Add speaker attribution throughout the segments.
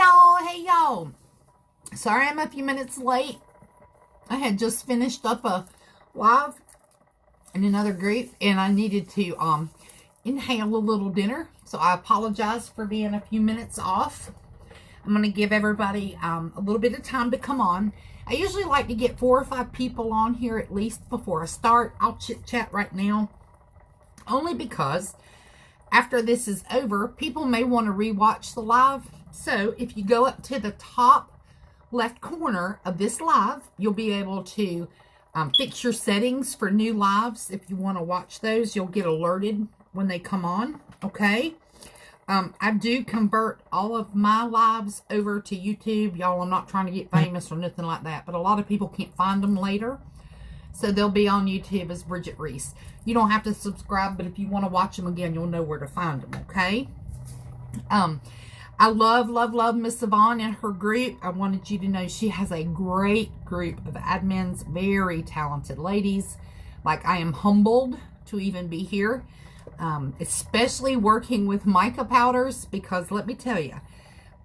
Speaker 1: Hey y'all. Sorry I'm a few minutes late. I had just finished up a live in another group and I needed to inhale a little dinner. So I apologize for being a few minutes off. I'm going to give everybody a little bit of time to come on. I usually like to get 4 or 5 people on here at least before I start. I'll chit chat right now only because after this is over, people may want to rewatch the live. So if you go up to the top left corner of this live, you'll be able to fix your settings for new lives. If you want to watch those, you'll get alerted when they come on. Okay. I do convert all of my lives over to YouTube. Y'all, I'm not trying to get famous or nothing like that, but a lot of people can't find them later. So they'll be on YouTube as Bridget Reese. You don't have to subscribe, but if you want to watch them again, you'll know where to find them, okay? I love Miss Yvonne and her group. I wanted you to know she has a great group of admins, very talented ladies. Like, I am humbled to even be here, especially working with mica powders, because let me tell you,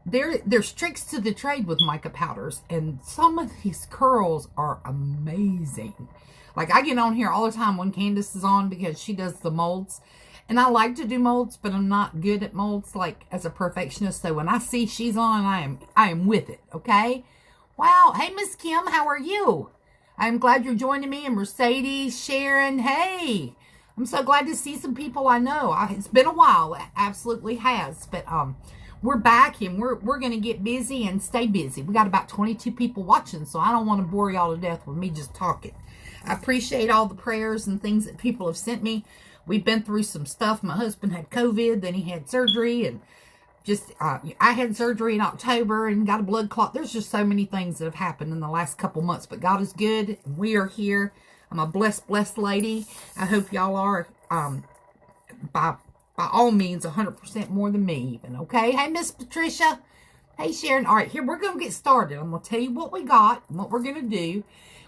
Speaker 1: there's tricks to the trade with mica powders, and some of these curls are amazing. Like, I get on here all the time when Candace is on because she does the molds, and I like to do molds, but I'm not good at molds, like, as a perfectionist. So when I see she's on, I am with it, okay? Wow. Hey, Miss Kim, how are you? I'm glad you're joining me. And Mercedes, Sharon, hey. I'm so glad to see some people I know. It's been a while. It absolutely has. But we're back, and we're going to get busy and stay busy. We got about 22 people watching, so I don't want to bore y'all to death with me just talking. I appreciate all the prayers and things that people have sent me. We've been through some stuff. My husband had COVID, then he had surgery, and just I had surgery in October and got a blood clot. There's just so many things that have happened in the last couple months, but God is good, and we are here. I'm a blessed lady. I hope y'all are, by all means, 100% more than me even, okay? Hey, Miss Patricia. Hey, Sharon. All right, here, we're going to get started. I'm going to tell you what we got and what we're going to do.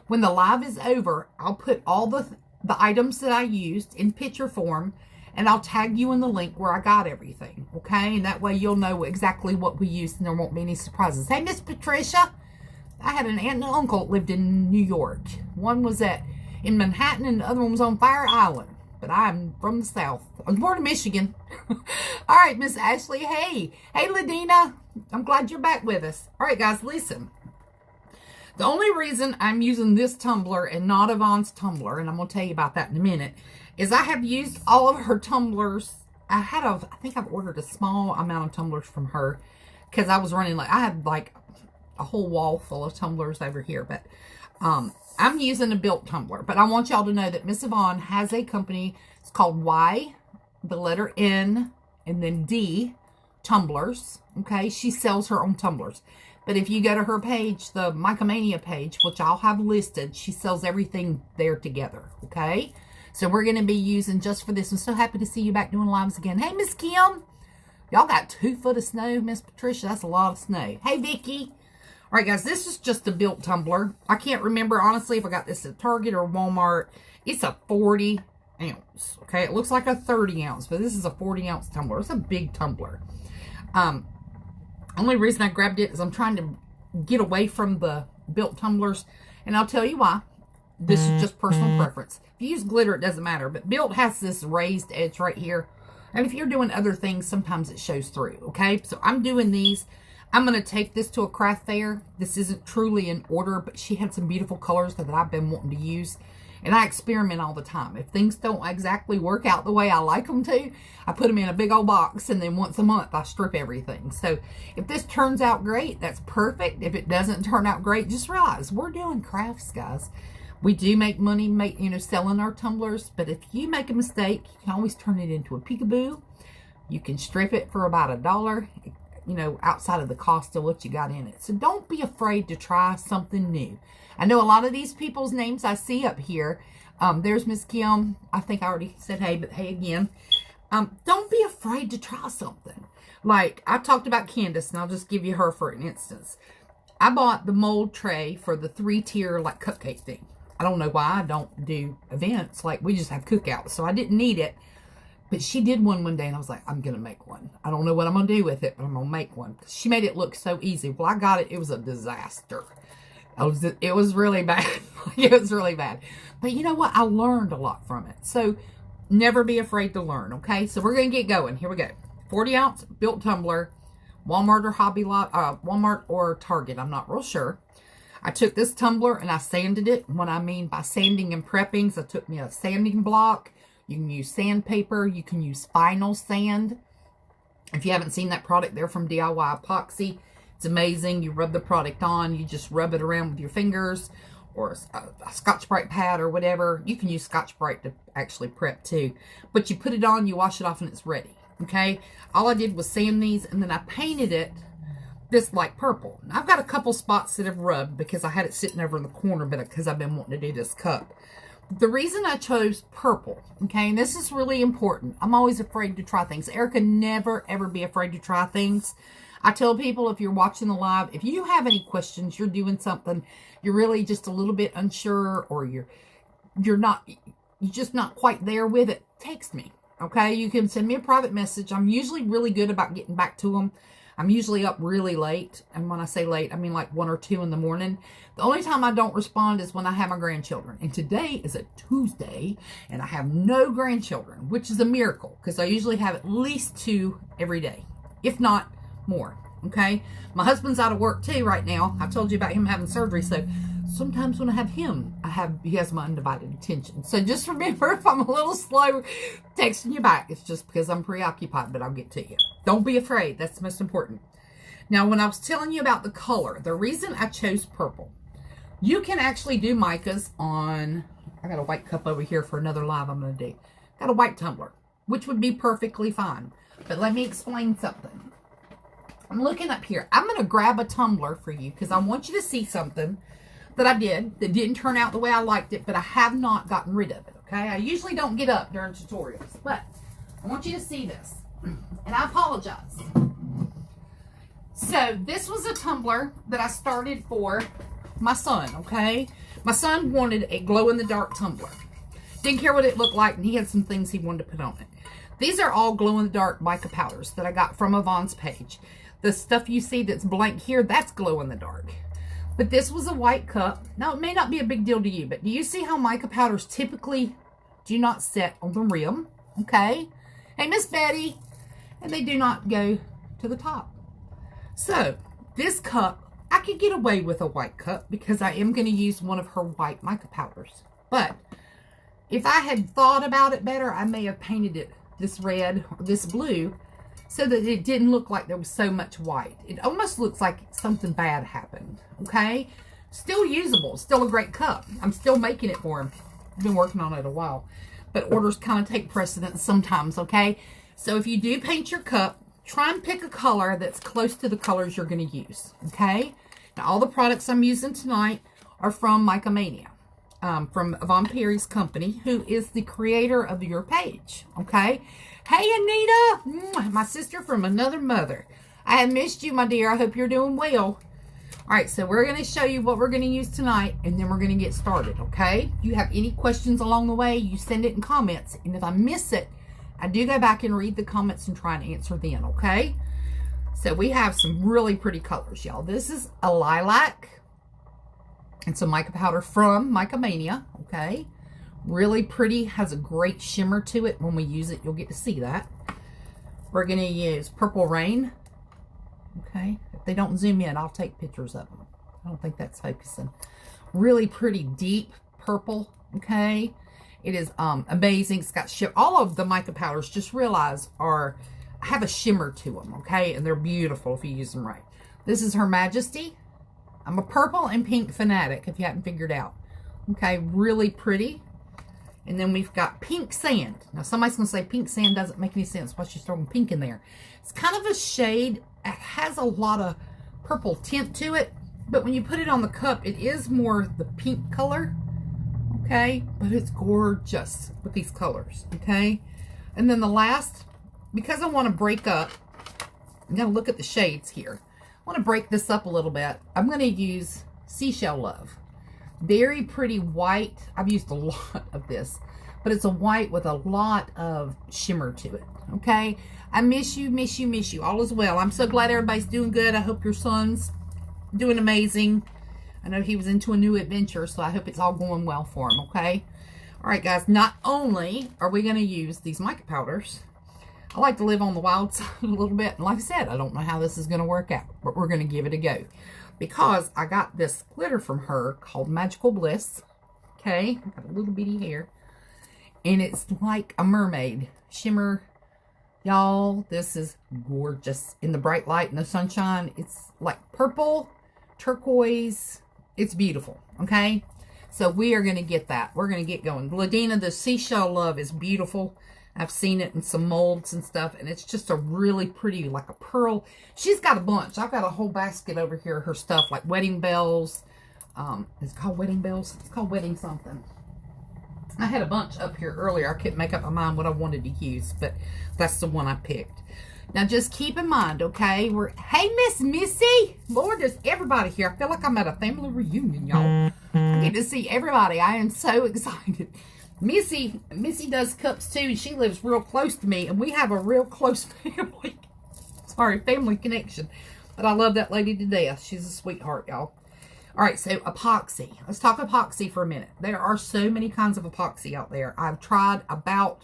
Speaker 1: When the live is over, I'll put all the items that I used in picture form, and I'll tag you in the link where I got everything, okay? And that way you'll know exactly what we used, and there won't be any surprises. Hey, Miss Patricia. I had an aunt and uncle that lived in New York. One was in Manhattan, and the other one was on Fire Island. But I'm from the South. I'm born in Michigan. All right, Miss Ashley. Hey, Ladina. I'm glad you're back with us. All right, guys, listen. The only reason I'm using this tumbler and not Yvonne's tumbler, and I'm going to tell you about that in a minute, is I have used all of her tumblers. I think I've ordered a small amount of tumblers from her because I was running I had like a whole wall full of tumblers over here, but I'm using a built tumbler. But I want y'all to know that Miss Yvonne has a company. It's called Y, the letter N, and then D, tumblers. Okay, she sells her own tumblers. But if you go to her page, the Micomania page, which I'll have listed, she sells everything there together, okay? So we're going to be using just for this. I'm so happy to see you back doing lives again. Hey, Miss Kim. Y'all got 2 foot of snow, Miss Patricia. That's a lot of snow. Hey, Vicky. All right, guys, this is just a built tumbler. I can't remember, honestly, if I got this at Target or Walmart. It's a 40 ounce, okay? It looks like a 30 ounce, but this is a 40 ounce tumbler. It's a big tumbler. Only reason I grabbed it is I'm trying to get away from the built tumblers, and I'll tell you why. This is just personal preference. If you use glitter, it doesn't matter, but built has this raised edge right here, and if you're doing other things, sometimes it shows through, okay? So I'm doing these. I'm going to take this to a craft fair. This isn't truly in order, but she had some beautiful colors that I've been wanting to use. And I experiment all the time. If things don't exactly work out the way I like them to, I put them in a big old box, and then once a month I strip everything. So if this turns out great, that's perfect. If it doesn't turn out great, just realize we're doing crafts, guys. We do make money, selling our tumblers. But if you make a mistake, you can always turn it into a peekaboo. You can strip it for about $1. Outside of the cost of what you got in it. So don't be afraid to try something new. I know a lot of these people's names I see up here. There's Miss Kim. I think I already said hey, but hey again. Don't be afraid to try something. Like, I talked about Candace, and I'll just give you her for an instance. I bought the mold tray for the 3-tier, like, cupcake thing. I don't know why I don't do events. Like, we just have cookouts, so I didn't need it. But she did one day, and I was like, I'm going to make one. I don't know what I'm going to do with it, but I'm going to make one. She made it look so easy. Well, I got it. It was a disaster. It was really bad. It was really bad. But you know what? I learned a lot from it. So never be afraid to learn, okay? So we're going to get going. Here we go. 40-ounce built tumbler. Walmart or Walmart or Target. I'm not real sure. I took this tumbler and I sanded it. What I mean by sanding and prepping, so I took me a sanding block. You can use sandpaper. You can use final sand. If you haven't seen that product, they're from DIY Epoxy. It's amazing. You rub the product on. You just rub it around with your fingers or a Scotch-Brite pad or whatever. You can use Scotch-Brite to actually prep too. But you put it on, you wash it off, and it's ready. Okay? All I did was sand these, and then I painted it this light purple. Now, I've got a couple spots that have rubbed because I had it sitting over in the corner, but because I've been wanting to do this cup. The reason I chose purple, okay, and this is really important. I'm always afraid to try things. Erica, never, ever be afraid to try things. I tell people, if you're watching the live, if you have any questions, you're doing something, you're really just a little bit unsure, or you're just not quite there with it, text me, okay? You can send me a private message. I'm usually really good about getting back to them. I'm usually up really late, and when I say late, I mean like 1 or 2 in the morning. The only time I don't respond is when I have my grandchildren. And today is a Tuesday, and I have no grandchildren, which is a miracle, because I usually have at least 2 every day, if not more, okay? My husband's out of work too right now. I told you about him having surgery, so sometimes when I have him, he has my undivided attention. So just remember, if I'm a little slow texting you back, it's just because I'm preoccupied, but I'll get to you. Don't be afraid. That's the most important. Now, when I was telling you about the color, the reason I chose purple, you can actually do micas on, I got a white cup over here for another live I'm going to do. Got a white tumbler, which would be perfectly fine. But let me explain something. I'm looking up here. I'm going to grab a tumbler for you because I want you to see something that I did that didn't turn out the way I liked it, but I have not gotten rid of it, okay? I usually don't get up during tutorials, but I want you to see this, and I apologize. So this was a tumbler that I started for my son, okay? My son wanted a glow-in-the-dark tumbler. Didn't care what it looked like, and he had some things he wanted to put on it. These are all glow-in-the-dark mica powders that I got from Yvonne's page. The stuff you see that's blank here, that's glow-in-the-dark. But this was a white cup. Now, it may not be a big deal to you, but do you see how mica powders typically do not set on the rim? Okay? Hey, Miss Betty. And they do not go to the top. So, this cup, I could get away with a white cup because I am going to use one of her white mica powders. But if I had thought about it better, I may have painted it this red or this blue so that it didn't look like there was so much white. It almost looks like something bad happened, okay? Still usable, still a great cup. I'm still making it for him. I've been working on it a while. But orders kind of take precedence sometimes, okay? So if you do paint your cup, try and pick a color that's close to the colors you're going to use, okay? Now, all the products I'm using tonight are from Mica Mania, from Yvonne Perry's company, who is the creator of your page, okay? Hey, Anita, my sister from another mother. I have missed you, my dear. I hope you're doing well. All right, so we're going to show you what we're going to use tonight, and then we're going to get started, okay? If you have any questions along the way, you send it in comments, and if I miss it, I do go back and read the comments and try and answer then, okay? So we have some really pretty colors, y'all. This is a lilac. It's a mica powder from Mica Mania, okay? Really pretty, has a great shimmer to it. When we use it, you'll get to see that. We're going to use Purple Rain. Okay, if they don't zoom in, I'll take pictures of them. I don't think that's focusing. Really pretty deep purple, okay? It is amazing. It's got shimmer. All of the mica powders, just realize, have a shimmer to them, okay? And they're beautiful if you use them right. This is Her Majesty. I'm a purple and pink fanatic, if you haven't figured out. Okay, really pretty. And then we've got Pink Sand. Now, somebody's going to say pink sand doesn't make any sense. Why she's throwing pink in there? It's kind of a shade. It has a lot of purple tint to it. But when you put it on the cup, it is more the pink color. Okay? But it's gorgeous with these colors. Okay? And then the last, because I want to break up, I'm going to look at the shades here. I want to break this up a little bit. I'm going to use Seashell Love. Very pretty white. I've used a lot of this, but it's a white with a lot of shimmer to it. Okay, I miss you, miss you, miss you. All is well. I'm so glad everybody's doing good. I hope your son's doing amazing. I know he was into a new adventure, so I hope it's all going well for him. Okay, all right, guys. Not only are we going to use these mica powders, I like to live on the wild side a little bit. And like I said, I don't know how this is going to work out, but we're going to give it a go. Because I got this glitter from her called Magical Bliss. Okay, I got a little bitty hair. And it's like a mermaid. Shimmer. Y'all, this is gorgeous. In the bright light and the sunshine, it's like purple, turquoise. It's beautiful. Okay, so we are going to get that. We're going to get going. Ladina, the Seashell Love is beautiful. I've seen it in some molds and stuff, and it's just a really pretty, like a pearl. She's got a bunch. I've got a whole basket over here, her stuff, like wedding bells. It's called wedding bells. It's called wedding something. I had a bunch up here earlier. I couldn't make up my mind what I wanted to use, but that's the one I picked. Now, just keep in mind, okay, hey, Miss Missy. Lord, there's everybody here. I feel like I'm at a family reunion, y'all. I get to see everybody. I am so excited. Missy does cups too, and she lives real close to me, and we have a real close family. Sorry, family connection. But I love that lady to death. She's a sweetheart, y'all. All right, so epoxy. Let's talk epoxy for a minute. There are so many kinds of epoxy out there. I've tried about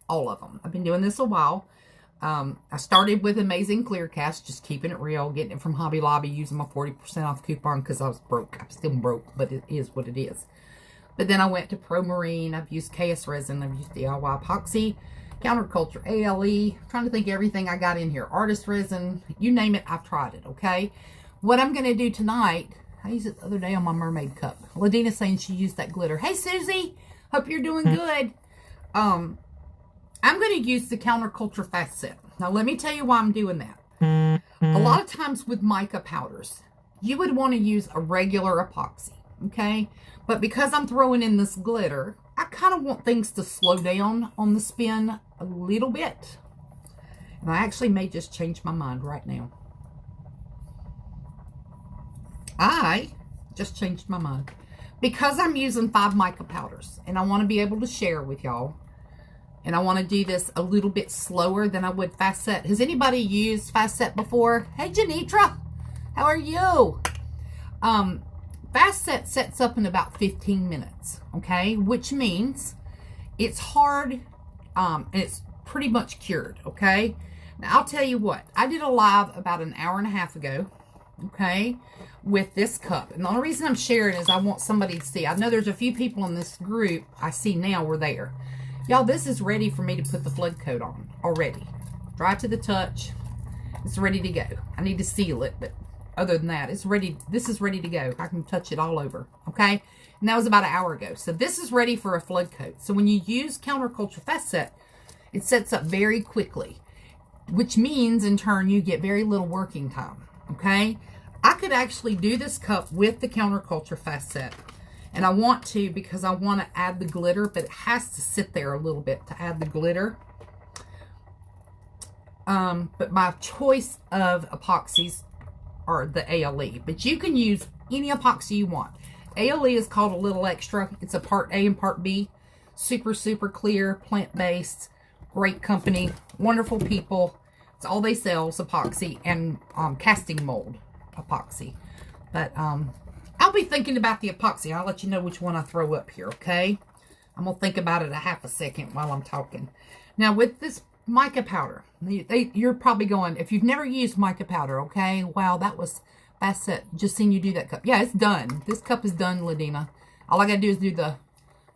Speaker 1: all of them. I've been doing this a while. I started with Amazing Clear Cast, just keeping it real, getting it from Hobby Lobby, using my 40% off coupon because I was broke. I'm still broke, but it is what it is. But then I went to Pro Marine. I've used KS Resin. I've used DIY Epoxy, Counterculture, ALE. I'm trying to think of everything I got in here. Artist Resin. You name it, I've tried it, okay? What I'm going to do tonight, I used it the other day on my mermaid cup. Ladina's saying she used that glitter. Hey, Susie. Hope you're doing good. I'm going to use the Counterculture Fast Set. Now, let me tell you why I'm doing that. A lot of times with mica powders, you would want to use a regular epoxy, okay? But because I'm throwing in this glitter, I kind of want things to slow down on the spin a little bit. And I actually may just change my mind right now. I just changed my mind. Because I'm using 5 mica powders, and I want to be able to share with y'all. And I want to do this a little bit slower than I would Fast Set. Has anybody used Fast Set before? Hey, Janitra. How are you? Fast Set sets up in about 15 minutes, okay? Which means it's hard, and it's pretty much cured, okay? Now, I'll tell you what. I did a live about an hour and a half ago, okay, with this cup. And the only reason I'm sharing is I want somebody to see. I know there's a few people in this group I see now were there. Y'all, this is ready for me to put the flood coat on already. Dry to the touch. It's ready to go. I need to seal it, but other than that, it's ready. This is ready to go. I can touch it all over, okay? And that was about an hour ago. So this is ready for a flood coat. So when you use Counterculture Fast Set, it sets up very quickly, which means in turn you get very little working time, okay? I could actually do this cup with the Counterculture Fast Set. And I want to because I want to add the glitter, but it has to sit there a little bit to add the glitter. But my choice of epoxies are the ALE. But you can use any epoxy you want. ALE is called a little extra. It's a part A and part B. Super, super clear, plant-based, great company, wonderful people. It's all they sell is epoxy and casting mold epoxy. But I'll be thinking about the epoxy. I'll let you know which one I throw up here, okay? I'm going to think about it a half a second while I'm talking. Now, with this mica powder, you're probably going, if you've never used mica powder, okay? Wow, that was Fast Set. Just seen you do that cup. Yeah, it's done. This cup is done, Ladina. All I got to do is do the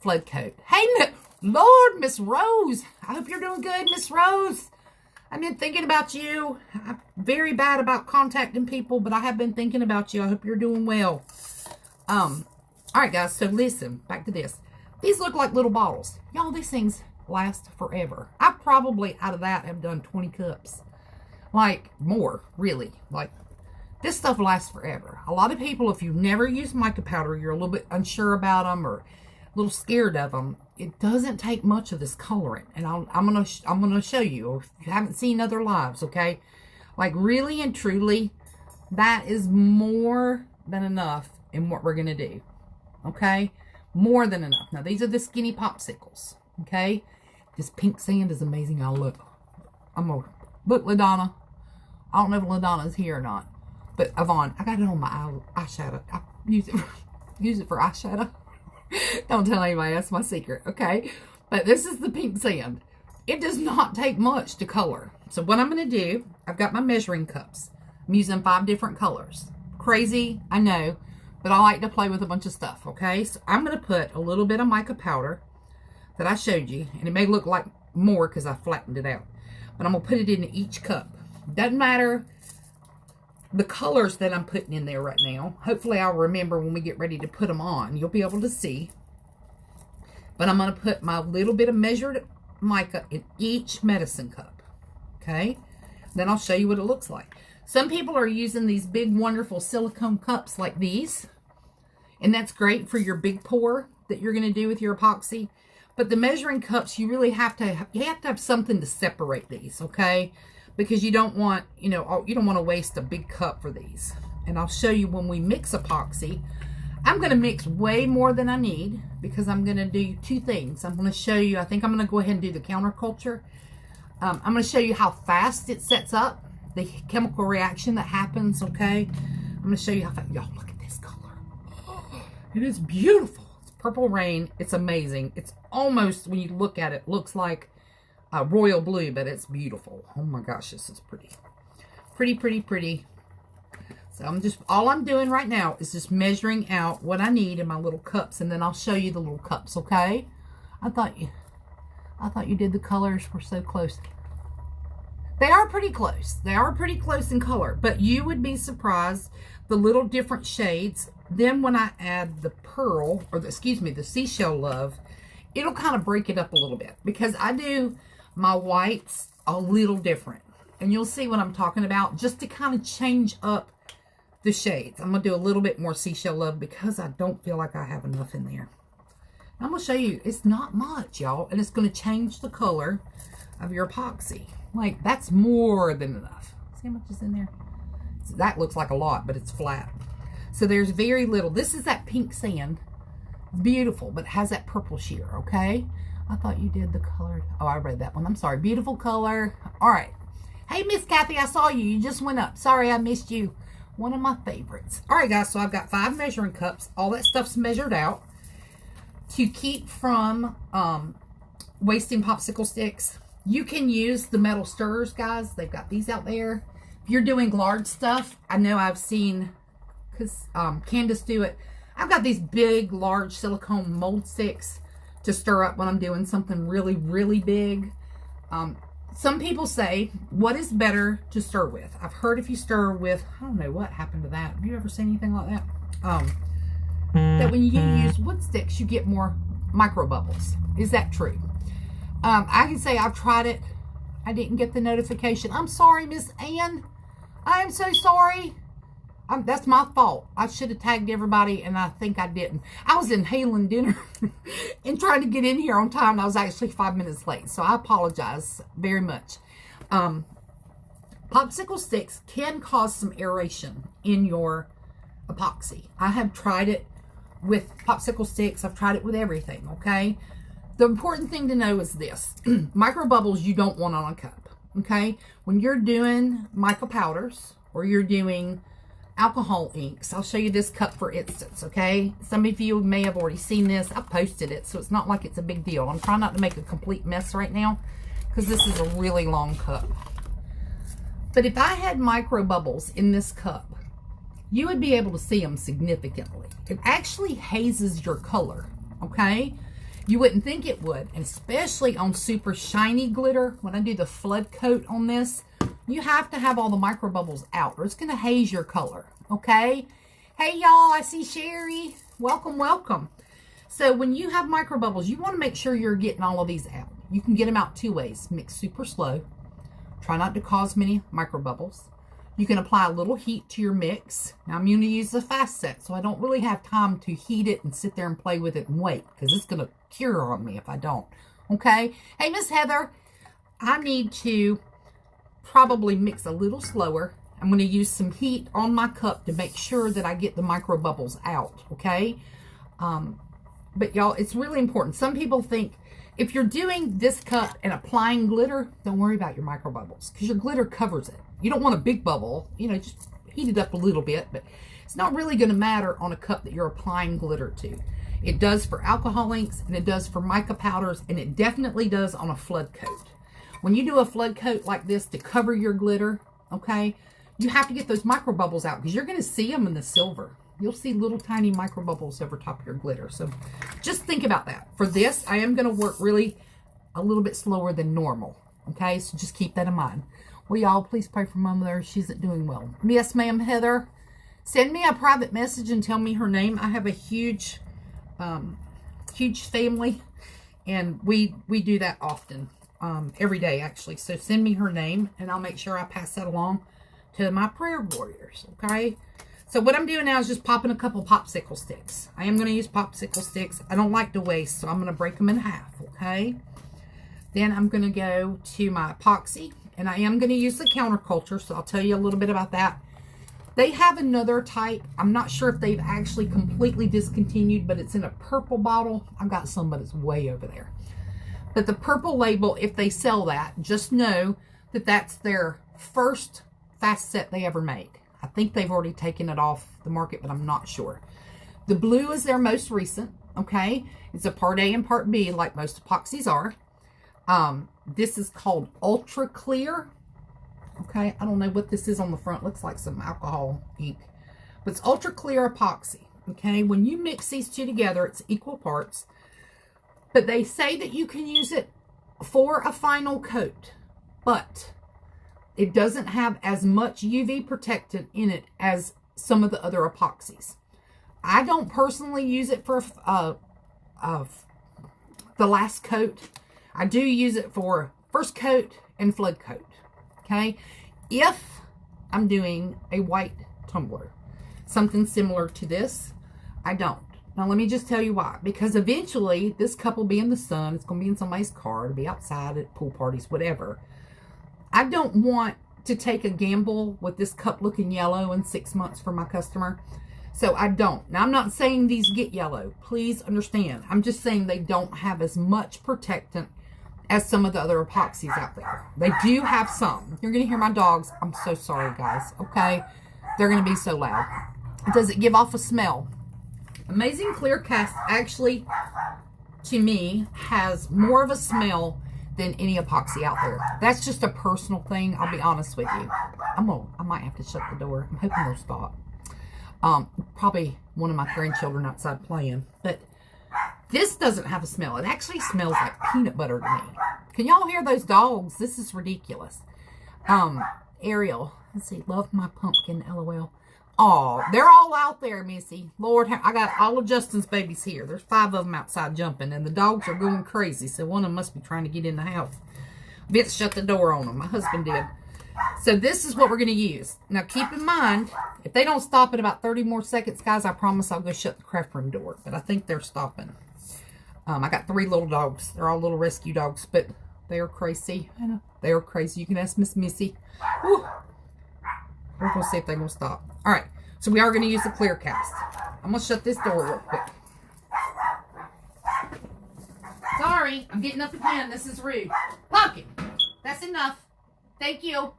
Speaker 1: flood coat. Hey, Lord, Miss Rose. I hope you're doing good, Miss Rose. I've been thinking about you. I'm very bad about contacting people, but I have been thinking about you. I hope you're doing well. All right, guys, so listen, back to this. These look like little bottles. Y'all, these things last forever. I probably, out of that, have done 20 cups. Like, more, really. Like, this stuff lasts forever. A lot of people, if you've never used mica powder, you're a little bit unsure about them or a little scared of them. It doesn't take much of this colorant. And I'm gonna show you, if you haven't seen other lives, okay? Like, really and truly, that is more than enough in what we're going to do, okay? More than enough. Now, these are the skinny popsicles, Okay? This pink sand is amazing. Look, LaDonna. I don't know if LaDonna's here or not. But Yvonne, I got it on my eyeshadow. I use it for eyeshadow. Don't tell anybody, that's my secret, okay? But this is the pink sand. It does not take much to color. So what I'm going to do, I've got my measuring cups. I'm using 5 different colors. Crazy, I know, but I like to play with a bunch of stuff, okay? So I'm going to put a little bit of mica powder that I showed you, and it may look like more because I flattened it out. But I'm going to put it in each cup. Doesn't matter the colors that I'm putting in there right now. Hopefully I'll remember when we get ready to put them on. You'll be able to see. But I'm going to put my little bit of measured mica in each medicine cup. Okay? Then I'll show you what it looks like. Some people are using these big, wonderful silicone cups like these. And that's great for your big pour that you're going to do with your epoxy. But the measuring cups, you really have to have something to separate these, okay? Because you don't want, you don't want to waste a big cup for these. And I'll show you when we mix epoxy. I'm going to mix way more than I need because I'm going to do 2 things. I'm going to show you, I think I'm going to go ahead and do the counterculture. I'm going to show you how fast it sets up, the chemical reaction that happens, okay? I'm going to show you how fast. Y'all, look at this color. It is beautiful. It's purple rain. It's amazing. It's almost, when you look at it, looks like royal blue, but it's beautiful. Oh my gosh, this is pretty. Pretty, pretty, pretty. So all I'm doing right now is just measuring out what I need in my little cups, and then I'll show you the little cups, okay? I thought you did the colors were so close. They are pretty close. They are pretty close in color, but you would be surprised the little different shades. Then when I add the pearl, or the seashell love, it'll kind of break it up a little bit because I do my whites a little different. And you'll see what I'm talking about, just to kind of change up the shades. I'm going to do a little bit more seashell love because I don't feel like I have enough in there. I'm going to show you, it's not much, y'all, and it's going to change the color of your epoxy. Like, that's more than enough. See how much is in there? So that looks like a lot, but it's flat. So there's very little. This is that pink sand. Beautiful, but it has that purple sheer, okay? I thought you did the colored. Oh, I read that one. I'm sorry. Beautiful color. All right. Hey, Miss Kathy, I saw you. You just went up. Sorry, I missed you. One of my favorites. All right, guys, so I've got 5 measuring cups. All that stuff's measured out to keep from wasting popsicle sticks. You can use the metal stirrers, guys. They've got these out there. If you're doing large stuff, I know I've seen, because Candace do it. I've got these big, large silicone mold sticks to stir up when I'm doing something really, really big. Some people say, what is better to stir with? I've heard if you stir with, I don't know what happened to that. Have you ever seen anything like that? That when you use wood sticks, you get more micro bubbles. Is that true? I can say I've tried it. I didn't get the notification. I'm sorry, Miss Ann. I am so sorry. That's my fault. I should have tagged everybody, and I think I didn't. I was inhaling dinner and trying to get in here on time, and I was actually 5 minutes late, so I apologize very much. Popsicle sticks can cause some aeration in your epoxy. I have tried it with popsicle sticks. I've tried it with everything, okay? The important thing to know is this. Micro bubbles you don't want on a cup, okay? When you're doing mica powders or you're doing alcohol inks, I'll show you this cup for instance, okay? Some of you may have already seen this. I posted it, so it's not like it's a big deal. I'm trying not to make a complete mess right now because this is a really long cup. But if I had micro bubbles in this cup, you would be able to see them significantly. It actually hazes your color, okay? You wouldn't think it would, and especially on super shiny glitter. When I do the flood coat on this, you have to have all the micro bubbles out or it's going to haze your color, okay? Hey, y'all, I see Sherry. Welcome, welcome. So when you have micro bubbles, you want to make sure you're getting all of these out. You can get them out 2 ways. Mix super slow. Try not to cause many micro bubbles. You can apply a little heat to your mix. Now I'm going to use the fast set, so I don't really have time to heat it and sit there and play with it and wait, because it's going to cure on me if I don't. Okay? Hey, Miss Heather, I need to probably mix a little slower. I'm going to use some heat on my cup to make sure that I get the micro bubbles out. Okay? But y'all, it's really important. Some people think If you're doing this cup and applying glitter, don't worry about your micro bubbles because your glitter covers it. You don't want a big bubble, you know, just heat it up a little bit, but it's not really going to matter on a cup that you're applying glitter to. It does for alcohol inks, and it does for mica powders, and it definitely does on a flood coat. When you do a flood coat like this to cover your glitter, okay, you have to get those micro bubbles out because you're going to see them in the silver. You'll see little tiny micro bubbles over top of your glitter. So just think about that. For this, I am going to work really a little bit slower than normal. Okay, so just keep that in mind. Will y'all please pray for Mama there? She's not doing well. Yes, ma'am, Heather. Send me a private message and tell me her name. I have a huge family, and we do that often, every day actually. So send me her name, and I'll make sure I pass that along to my prayer warriors. Okay. So what I'm doing now is just popping a couple popsicle sticks. I am going to use popsicle sticks. I don't like to waste, so I'm going to break them in half, okay? Then I'm going to go to my epoxy, and I am going to use the counterculture, so I'll tell you a little bit about that. They have another type. I'm not sure if they've actually completely discontinued, but it's in a purple bottle. I've got some, but it's way over there. But the purple label, if they sell that, just know that that's their first fast set they ever made. I think they've already taken it off the market, but I'm not sure. The blue is their most recent, okay? It's a part A and part B, like most epoxies are. This is called Ultra Clear, okay? I don't know what this is on the front. Looks like some alcohol ink. But it's Ultra Clear epoxy, okay? When you mix these two together, it's equal parts. But they say that you can use it for a final coat, but it doesn't have as much UV protectant in it as some of the other epoxies. I don't personally use it for the last coat. I do use it for first coat and flood coat. Okay? If I'm doing a white tumbler, something similar to this, I don't. Now, let me just tell you why. Because eventually, this cup will be in the sun. It's going to be in somebody's car. It'll be outside at pool parties, whatever. I don't want to take a gamble with this cup looking yellow in 6 months for my customer. So I don't. Now, I'm not saying these get yellow. Please understand. I'm just saying they don't have as much protectant as some of the other epoxies out there. They do have some. You're going to hear my dogs. I'm so sorry, guys. Okay? They're going to be so loud. Does it give off a smell? Amazing Clear Cast actually, to me, has more of a smell than any epoxy out there. That's just a personal thing. I'll be honest with you. I might have to shut the door. I'm hoping they'll stop. Probably one of my grandchildren outside playing. But this doesn't have a smell. It actually smells like peanut butter to me. Can y'all hear those dogs? This is ridiculous. Ariel, let's see. Love my pumpkin, LOL. Oh, they're all out there, Missy. Lord, I got all of Justin's babies here. There's 5 of them outside jumping, and the dogs are going crazy, so one of them must be trying to get in the house. Vince shut the door on them. My husband did. So this is what we're going to use. Now, keep in mind, if they don't stop in about 30 more seconds, guys, I promise I'll go shut the craft room door, but I think they're stopping. I got 3 little dogs. They're all little rescue dogs, but they are crazy. I know. They are crazy. You can ask Miss Missy. Whew. We're going to see if they're going to stop. All right, so we are going to use the Clear Cast. I'm going to shut this door real quick. Sorry, I'm getting up again. This is rude. Pumpkin, that's enough. Thank you.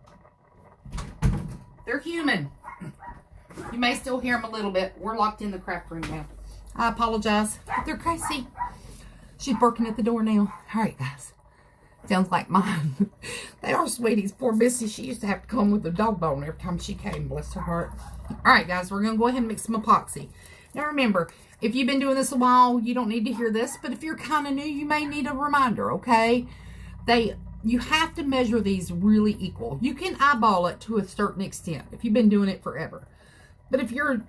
Speaker 1: They're human. You may still hear them a little bit. We're locked in the craft room now. I apologize. They're crazy. She's barking at the door now. All right, guys. Sounds like mine. They are sweeties. Poor Missy. She used to have to come with a dog bone every time she came. Bless her heart. All right, guys. We're going to go ahead and mix some epoxy. Now, remember, if you've been doing this a while, you don't need to hear this. But if you're kind of new, you may need a reminder, okay? You have to measure these really equal. You can eyeball it to a certain extent if you've been doing it forever. But if you're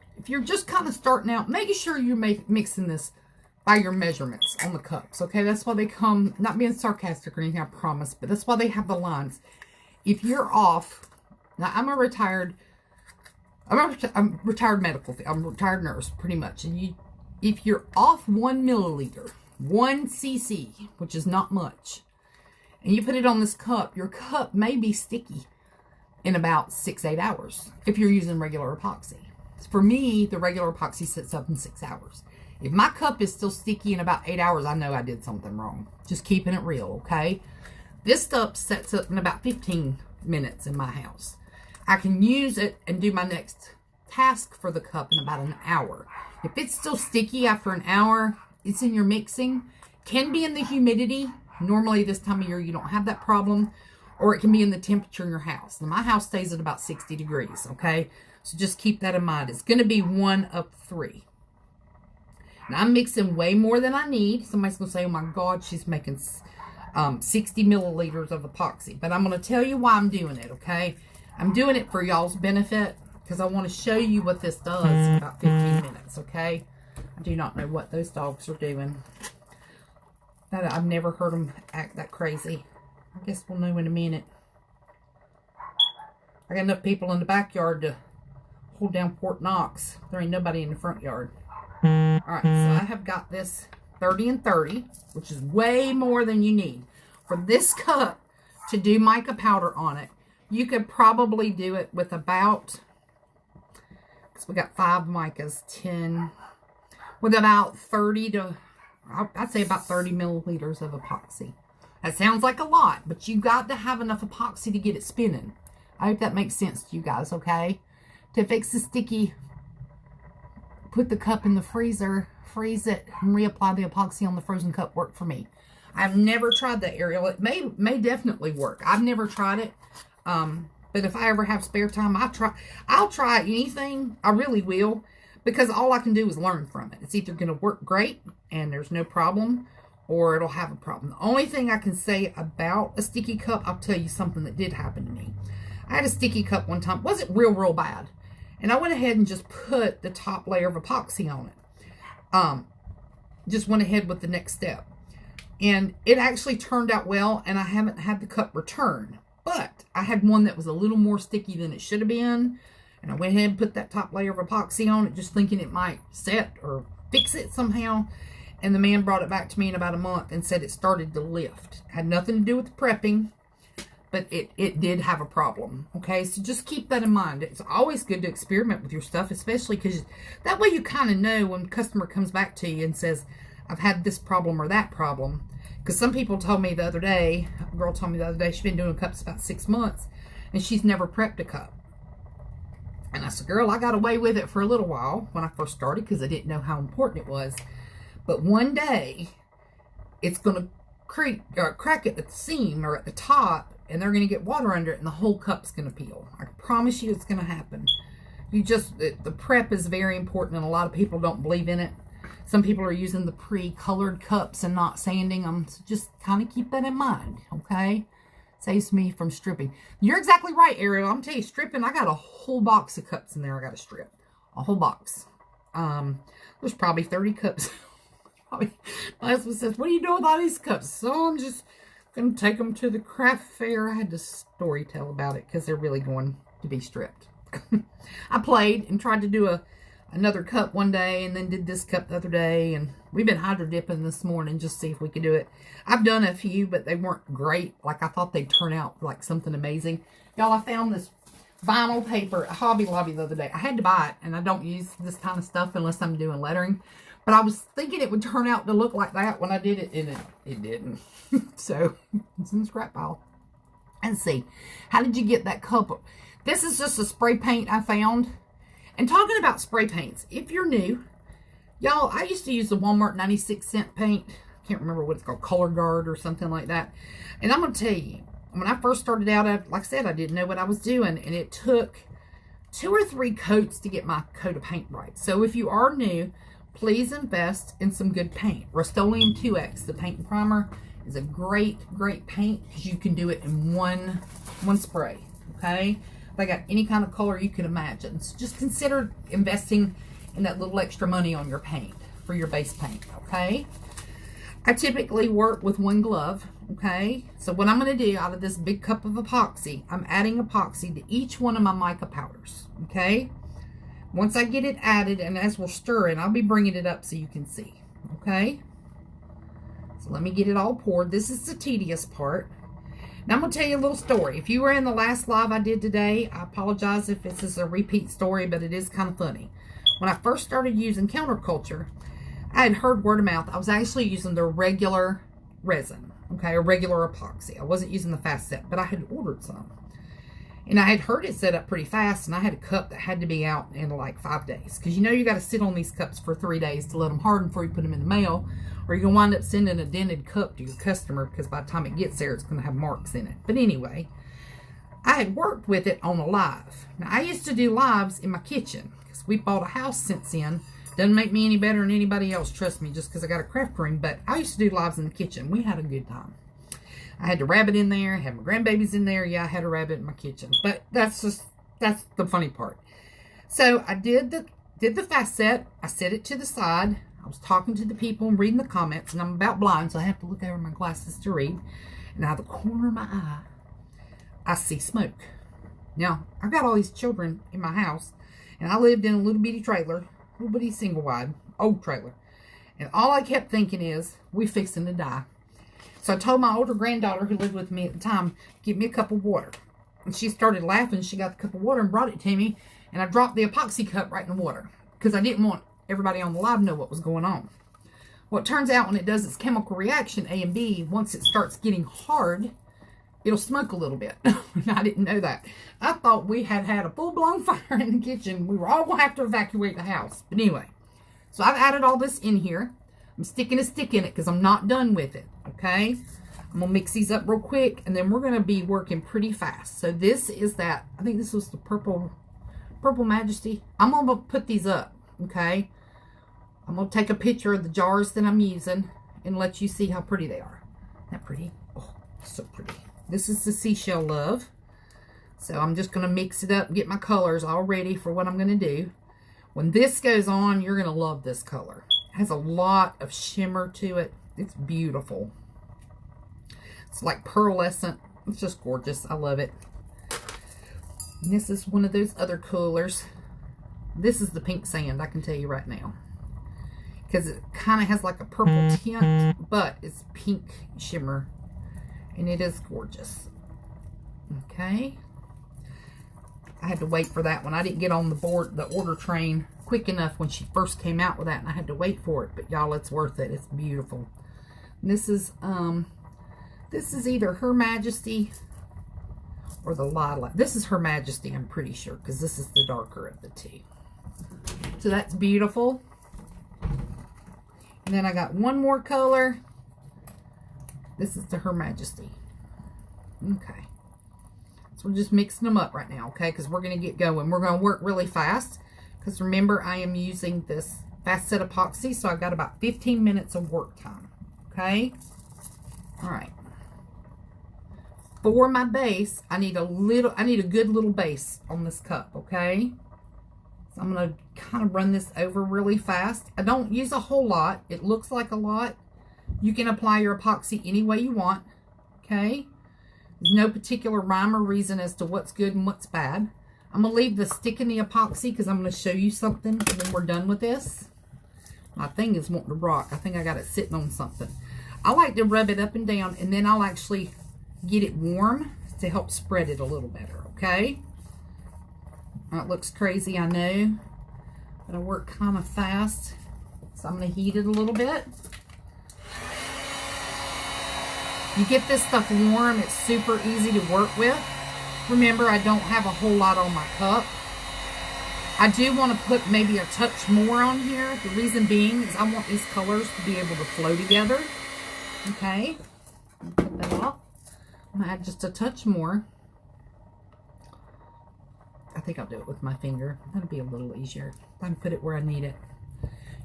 Speaker 1: just kind of starting out, make sure you're mixing this by your measurements on the cups, okay? That's why they come, not being sarcastic or anything, I promise, but that's why they have the lines. If you're off, now I'm a retired medical, I'm a retired nurse, pretty much, and if you're off 1 milliliter, 1 cc, which is not much, and you put it on this cup, your cup may be sticky in about 6-8 hours if you're using regular epoxy. For me, the regular epoxy sits up in 6 hours. If my cup is still sticky in about 8 hours, I know I did something wrong. Just keeping it real, okay? This stuff sets up in about 15 minutes in my house. I can use it and do my next task for the cup in about an hour. If it's still sticky after an hour, it's in your mixing. Can be in the humidity. Normally this time of year you don't have that problem. Or it can be in the temperature in your house. Now, my house stays at about 60 degrees, okay? So just keep that in mind. It's going to be 1 of 3. Now, I'm mixing way more than I need. Somebody's going to say, oh my God, she's making 60 milliliters of epoxy. But I'm going to tell you why I'm doing it, okay? I'm doing it for y'all's benefit because I want to show you what this does in about 15 minutes, okay? I do not know what those dogs are doing. I've never heard them act that crazy. I guess we'll know in a minute. I got enough people in the backyard to hold down Fort Knox. There ain't nobody in the front yard. Alright, so I have got this 30 and 30, which is way more than you need. For this cup to do mica powder on it, you could probably do it with about, because we got 5 micas, 10, with about 30 to, I'd say about 30 milliliters of epoxy. That sounds like a lot, but you got to have enough epoxy to get it spinning. I hope that makes sense to you guys, okay? To fix the sticky, put the cup in the freezer, freeze it, and reapply the epoxy on the frozen cup worked for me. I've never tried that, Ariel. It may definitely work. I've never tried it. But if I ever have spare time, I'll try anything. I really will. Because all I can do is learn from it. It's either going to work great and there's no problem, or it'll have a problem. The only thing I can say about a sticky cup, I'll tell you something that did happen to me. I had a sticky cup one time. It wasn't real bad. And I went ahead and just put the top layer of epoxy on it. Just went ahead with the next step. And it actually turned out well, and I haven't had the cup returned. But I had one that was a little more sticky than it should have been. And I went ahead and put that top layer of epoxy on it, just thinking it might set or fix it somehow. And the man brought it back to me in about a month and said it started to lift. Had nothing to do with the prepping, but it did have a problem. Okay, so just keep that in mind. It's always good to experiment with your stuff, especially because that way you kind of know when a customer comes back to you and says, I've had this problem or that problem. Because some people told me the other day, a girl told me the other day, she's been doing cups about 6 months, and she's never prepped a cup. And I said, girl, I got away with it for a little while when I first started because I didn't know how important it was. But one day, it's going to crack at the seam or at the top, and they're going to get water under it, and the whole cup's going to peel. I promise you it's going to happen. The prep is very important, and a lot of people don't believe in it. Some people are using the pre-colored cups and not sanding them. So just kind of keep that in mind, okay? Saves me from stripping. You're exactly right, Ariel. I'm telling you, stripping, I got a whole box of cups in there I got to strip. A whole box. There's probably 30 cups. My husband says, what are you doing with all these cups? So I'm just going to take them to the craft fair. I had to story tell about it because they're really going to be stripped. I played and tried to do another cup one day and then did this cup the other day, and we've been hydro dipping this morning just to see if we could do it. I've done a few, but they weren't great. Like I thought they'd turn out like something amazing. Y'all, I found this vinyl paper at Hobby Lobby the other day. I had to buy it, and I don't use this kind of stuff unless I'm doing lettering. But I was thinking it would turn out to look like that when I did it, and it didn't. So it's in the scrap pile. And see, how did you get that cup? This is just a spray paint I found. And talking about spray paints, if you're new, y'all, I used to use the Walmart 96-cent paint. I can't remember what it's called, Color Guard or something like that. And I'm going to tell you, when I first started out, like I said, I didn't know what I was doing. And it took 2 or 3 coats to get my coat of paint right. So if you are new, please invest in some good paint. Rust-Oleum 2X, the paint and primer, is a great paint because you can do it in one spray, okay? They got any kind of color you can imagine. So just consider investing in that little extra money on your paint for your base paint, okay? I typically work with 1 glove, okay? So what I'm going to do out of this big cup of epoxy, I'm adding epoxy to each one of my mica powders, okay? Once I get it added, and as we're stirring, I'll be bringing it up so you can see, okay? So let me get it all poured. This is the tedious part. Now I'm going to tell you a little story. If you were in the last live I did today, I apologize if this is a repeat story, but it is kind of funny. When I first started using counterculture, I had heard word of mouth. I was actually using the regular resin, okay, a regular epoxy. I wasn't using the fast set, but I had ordered some. And I had heard it set up pretty fast, and I had a cup that had to be out in like 5 days. Because you know you got to sit on these cups for 3 days to let them harden before you put them in the mail, or you're going to wind up sending a dented cup to your customer, because by the time it gets there, it's going to have marks in it. But anyway, I had worked with it on a live. Now, I used to do lives in my kitchen, because we bought a house since then. Doesn't make me any better than anybody else, trust me, just because I got a craft room. But I used to do lives in the kitchen. We had a good time. I had the rabbit in there, had my grandbabies in there. Yeah, I had a rabbit in my kitchen. But that's the funny part. So I did the fast set. I set it to the side. I was talking to the people and reading the comments, and I'm about blind, so I have to look over my glasses to read. And out of the corner of my eye, I see smoke. Now, I've got all these children in my house, and I lived in a little bitty trailer, little bitty single wide, old trailer. And all I kept thinking is, we fixing to die. So I told my older granddaughter, who lived with me at the time, give me a cup of water. And she started laughing. She got the cup of water and brought it to me. And I dropped the epoxy cup right in the water, because I didn't want everybody on the live to know what was going on. Well, it turns out when it does its chemical reaction, A and B, once it starts getting hard, it'll smoke a little bit. I didn't know that. I thought we had a full-blown fire in the kitchen. We were all going to have to evacuate the house. But anyway, so I've added all this in here. I'm sticking a stick in it because I'm not done with it, okay? I'm going to mix these up real quick, and then we're going to be working pretty fast. So this is that, I think this was the Purple Majesty. I'm going to put these up, okay? I'm going to take a picture of the jars that I'm using and let you see how pretty they are. Isn't that pretty? Oh, so pretty. This is the Seashell Love. So I'm just going to mix it up and get my colors all ready for what I'm going to do. When this goes on, you're going to love this color. It has a lot of shimmer to it. It's beautiful. It's like pearlescent. It's just gorgeous. I love it. And this is one of those other colors. This is the pink sand, I can tell you right now. Because it kind of has like a purple tint, but it's pink shimmer. And it is gorgeous. Okay. I had to wait for that one. I didn't get on the order train quick enough when she first came out with that, and I had to wait for it. But y'all, it's worth it. It's beautiful. And this is either Her Majesty or the Lilac. This is Her Majesty, I'm pretty sure, because this is the darker of the two. So that's beautiful. And then I got one more color. This is the Her Majesty. Okay. So we're just mixing them up right now, okay? Because we're going to get going. We're going to work really fast. Because remember, I am using this fast set epoxy, so I've got about 15 minutes of work time. Okay? Alright. For my base, I need a good little base on this cup, okay? So I'm going to kind of run this over really fast. I don't use a whole lot. It looks like a lot. You can apply your epoxy any way you want, okay? There's no particular rhyme or reason as to what's good and what's bad. I'm going to leave the stick in the epoxy because I'm going to show you something when we're done with this. My thing is wanting to rock. I think I got it sitting on something. I like to rub it up and down, and then I'll actually get it warm to help spread it a little better, okay? That looks crazy, I know. But I work kind of fast, so I'm going to heat it a little bit. You get this stuff warm, it's super easy to work with. Remember, I don't have a whole lot on my cup. I do want to put maybe a touch more on here. The reason being is I want these colors to be able to flow together. Okay. Put that off. I'm going to add just a touch more. I think I'll do it with my finger. That'll be a little easier. I can put it where I need it.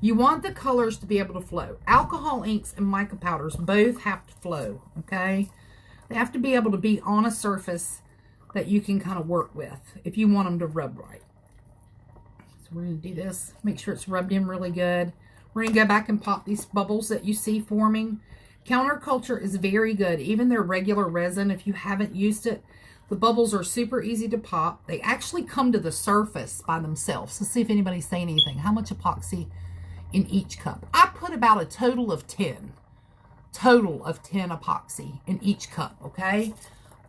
Speaker 1: You want the colors to be able to flow. Alcohol inks and mica powders both have to flow, okay? They have to be able to be on a surface that you can kind of work with if you want them to rub right. So we're going to do this. Make sure it's rubbed in really good. We're going to go back and pop these bubbles that you see forming. Counterculture is very good. Even their regular resin, if you haven't used it, the bubbles are super easy to pop. They actually come to the surface by themselves. Let's see if anybody's saying anything. How much epoxy in each cup? I put about a total of 10. Total of 10 epoxy in each cup, okay?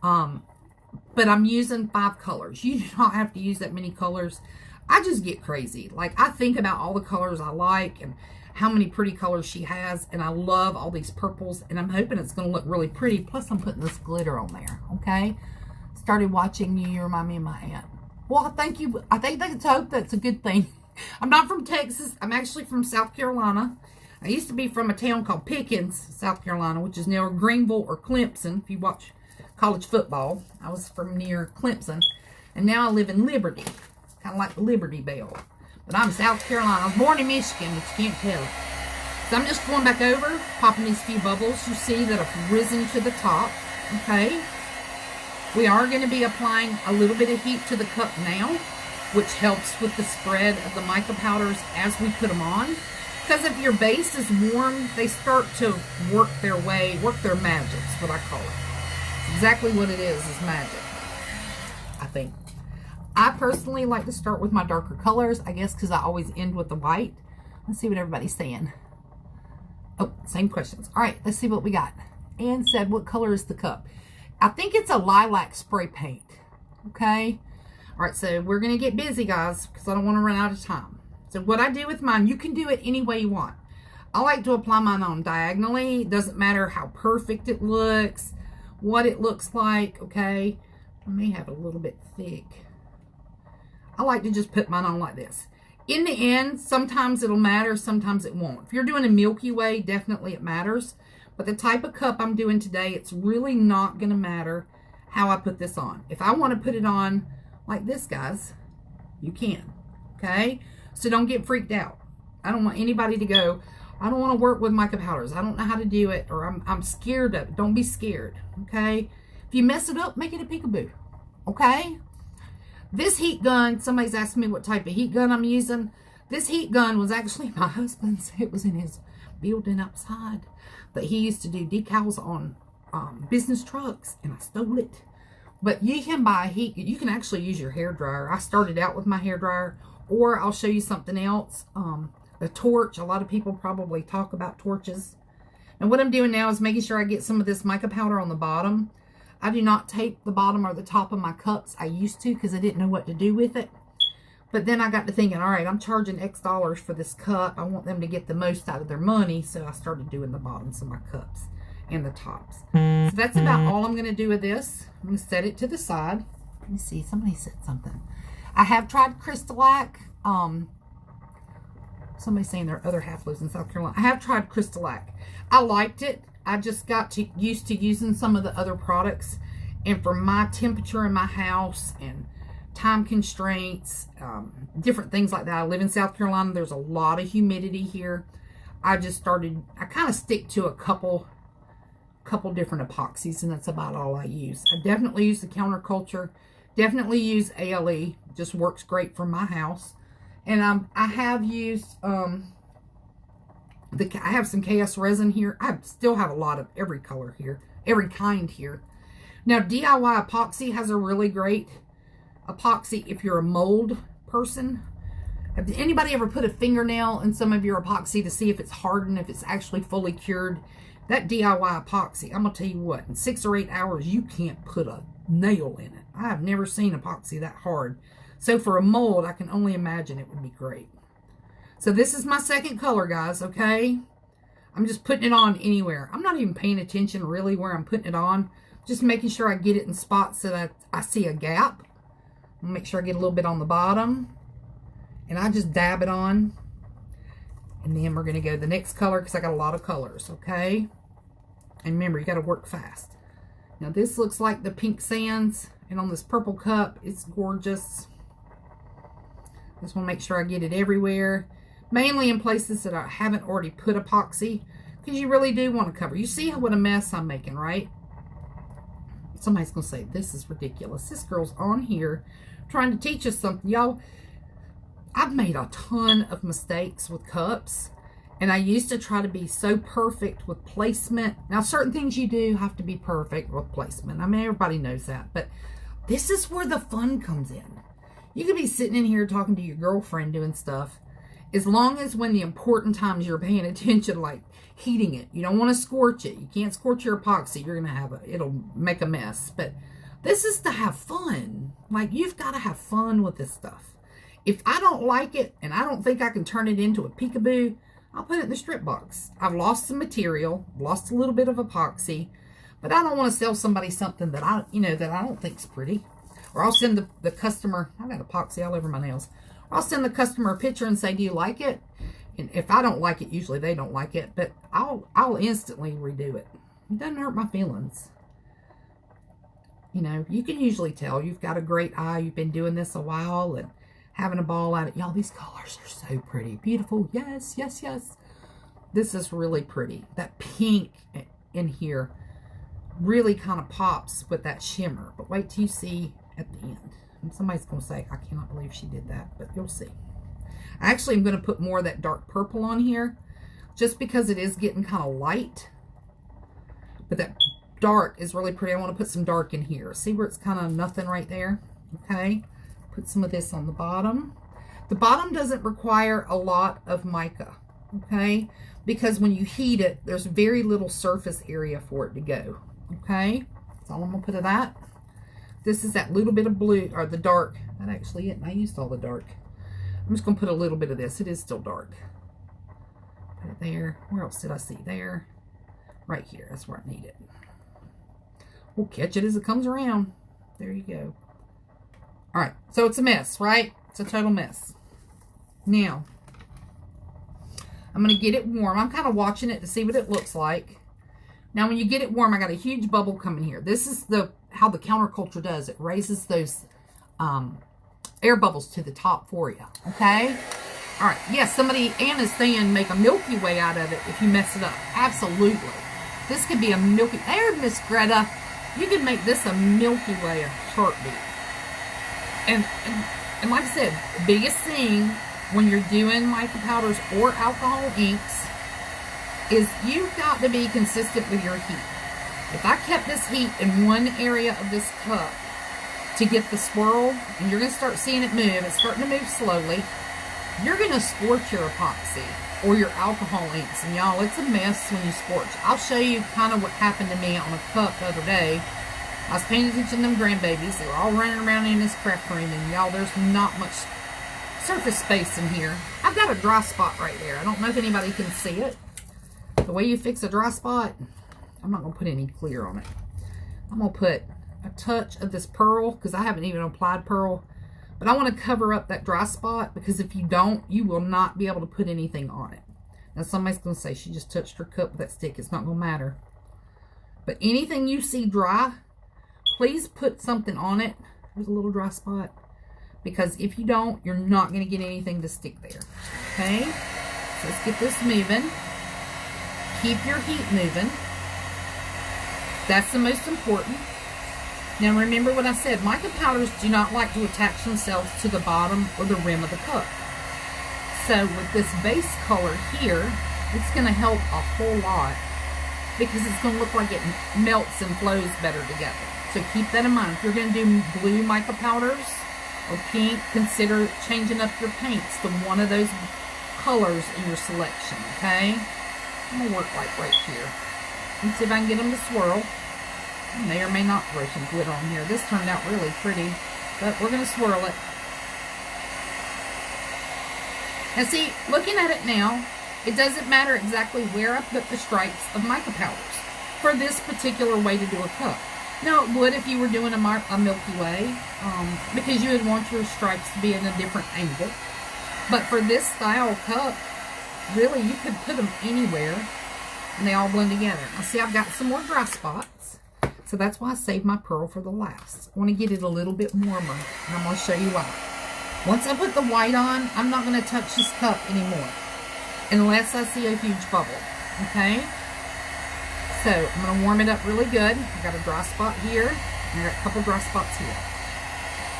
Speaker 1: But I'm using 5 colors. You do not have to use that many colors. I just get crazy. Like, I think about all the colors I like, and how many pretty colors she has. And I love all these purples, and I'm hoping it's going to look really pretty. Plus, I'm putting this glitter on there, okay? Started watching you. You remind me of my aunt. Well, thank you. I think that's hope that's a good thing. I'm not from Texas. I'm actually from South Carolina. I used to be from a town called Pickens, South Carolina, which is near Greenville or Clemson. If you watch college football, I was from near Clemson. And now I live in Liberty, kind of like the Liberty Bell. But I'm South Carolina. I was born in Michigan, but you can't tell. So I'm just going back over, popping these few bubbles you see that have risen to the top. Okay. We are going to be applying a little bit of heat to the cup now, which helps with the spread of the mica powders as we put them on. Because if your base is warm, they start to work their magic, is what I call it. Exactly what it is magic, I think. I personally like to start with my darker colors, I guess because I always end with the white. Let's see what everybody's saying. Oh, same questions. All right, let's see what we got. Anne said, what color is the cup? I think it's a lilac spray paint, okay? All right, so we're going to get busy, guys, because I don't want to run out of time. So what I do with mine, you can do it any way you want. I like to apply mine on diagonally. It doesn't matter how perfect it looks, what it looks like, okay? I may have it a little bit thick. I like to just put mine on like this. In the end, sometimes it'll matter, sometimes it won't. If you're doing a Milky Way, definitely it matters. But the type of cup I'm doing today, it's really not going to matter how I put this on. If I want to put it on like this, guys, you can, okay? So don't get freaked out. I don't want anybody to go, I don't want to work with mica powders. I don't know how to do it, or I'm scared of it. Don't be scared, okay? If you mess it up, make it a peekaboo, okay? This heat gun, somebody's asked me what type of heat gun I'm using. This heat gun was actually my husband's. It was in his building outside. But he used to do decals on business trucks, and I stole it. But you can buy a heat, you can actually use your hair dryer. I started out with my hair dryer, or I'll show you something else. The torch, a lot of people probably talk about torches. And what I'm doing now is making sure I get some of this mica powder on the bottom. I do not tape the bottom or the top of my cups. I used to because I didn't know what to do with it. But then I got to thinking, all right, I'm charging X dollars for this cup. I want them to get the most out of their money. So I started doing the bottoms of my cups and the tops. So that's about all I'm going to do with this. I'm going to set it to the side. Let me see. Somebody said something. I have tried Crystalac. Somebody's saying their other half lives in South Carolina. I have tried Crystalac. I liked it. I just got used to using some of the other products. And for my temperature in my house and time constraints, different things like that. I live in South Carolina. There's a lot of humidity here. I kind of stick to a couple different epoxies, and that's about all I use. I definitely use the Counterculture. Definitely use ALE. Just works great for my house. And I have used, I have some KS resin here. I still have a lot of every color here, every kind here. Now, DIY epoxy has a really great epoxy if you're a mold person. Have anybody ever put a fingernail in some of your epoxy to see if it's hardened, if it's actually fully cured? That DIY epoxy, I'm going to tell you what, in 6 or 8 hours, you can't put a nail in it. I have never seen epoxy that hard. So for a mold, I can only imagine it would be great. So this is my second color, guys, okay? I'm just putting it on anywhere. I'm not even paying attention really where I'm putting it on. Just making sure I get it in spots so that I see a gap. Make sure I get a little bit on the bottom. And I just dab it on. And then we're going to go to the next color because I got a lot of colors, okay? And remember, you got to work fast. Now this looks like the pink sands. And on this purple cup, it's gorgeous. Just want to make sure I get it everywhere. Mainly in places that I haven't already put epoxy. Because you really do want to cover. You see what a mess I'm making, right? Somebody's going to say, this is ridiculous. This girl's on here trying to teach us something. Y'all, I've made a ton of mistakes with cups. And I used to try to be so perfect with placement. Now, certain things you do have to be perfect with placement. I mean, everybody knows that. But this is where the fun comes in. You could be sitting in here talking to your girlfriend doing stuff. As long as when the important times you're paying attention, like heating it. You don't want to scorch it. You can't scorch your epoxy. You're going to have it'll make a mess. But this is to have fun. Like, you've got to have fun with this stuff. If I don't like it and I don't think I can turn it into a peekaboo, I'll put it in the strip box. I've lost some material, lost a little bit of epoxy, but I don't want to sell somebody something that I don't think's pretty. Or I'll send the customer, I've got epoxy all over my nails. Or I'll send the customer a picture and say, do you like it? And if I don't like it, usually they don't like it, but I'll instantly redo it. It doesn't hurt my feelings. You know, you can usually tell you've got a great eye. You've been doing this a while and having a ball at it. Y'all, these colors are so pretty. Beautiful. Yes, yes, yes. This is really pretty. That pink in here really kind of pops with that shimmer. But wait till you see at the end. And somebody's going to say, I cannot believe she did that. But you'll see. I actually am going to put more of that dark purple on here. Just because it is getting kind of light. But that dark is really pretty. I want to put some dark in here. See where it's kind of nothing right there? Okay. Put some of this on the bottom. The bottom doesn't require a lot of mica. Okay. Because when you heat it, there's very little surface area for it to go. Okay. That's all I'm going to put of that. This is that little bit of blue, or the dark. That actually it. I used all the dark. I'm just going to put a little bit of this. It is still dark. Put it there. Where else did I see? There. Right here. That's where I need it. We'll catch it as it comes around. There you go. All right. So it's a mess, right? It's a total mess. Now, I'm going to get it warm. I'm kind of watching it to see what it looks like. Now, when you get it warm, I got a huge bubble coming here. This is how the counterculture does. It raises those air bubbles to the top for you. Okay? All right. Yes, Anna's saying make a Milky Way out of it if you mess it up. Absolutely. This could be a Milky... There, Miss Greta. You could make this a Milky Way, a heartbeat. And like I said, the biggest thing when you're doing mica powders or alcohol inks is you've got to be consistent with your heat. If I kept this heat in one area of this cup to get the swirl, and you're going to start seeing it move, it's starting to move slowly, you're going to scorch your epoxy or your alcohol inks. And y'all, it's a mess when you scorch. I'll show you kind of what happened to me on a cup the other day. I was paying attention to them grandbabies. They were all running around in this craft room, and y'all, there's not much surface space in here. I've got a dry spot right there. I don't know if anybody can see it. The way you fix a dry spot, I'm not going to put any clear on it. I'm going to put a touch of this pearl, because I haven't even applied pearl. But I want to cover up that dry spot, because if you don't, you will not be able to put anything on it. Now, somebody's going to say she just touched her cup with that stick. It's not going to matter. But anything you see dry, please put something on it. There's a little dry spot. Because if you don't, you're not going to get anything to stick there. Okay? So let's get this moving. Keep your heat moving. That's the most important. Now remember what I said. Mica powders do not like to attach themselves to the bottom or the rim of the cup. So with this base color here, it's going to help a whole lot. Because it's going to look like it melts and flows better together. So keep that in mind. If you're going to do blue mica powders or pink, consider changing up your paints to one of those colors in your selection, okay? I'm going to work like right here. Let's see if I can get them to swirl. I may or may not throw some glitter on here. This turned out really pretty, but we're going to swirl it. Now see, looking at it now, it doesn't matter exactly where I put the stripes of mica powders for this particular way to do a cup. Now it would if you were doing a Milky Way, because you would want your stripes to be in a different angle. But for this style cup, really you could put them anywhere and they all blend together. Now see, I've got some more dry spots. So that's why I saved my pearl for the last. I want to get it a little bit warmer, and I'm going to show you why. Once I put the white on, I'm not going to touch this cup anymore, unless I see a huge bubble, okay? So I'm going to warm it up really good. I got a dry spot here, and I got a couple dry spots here.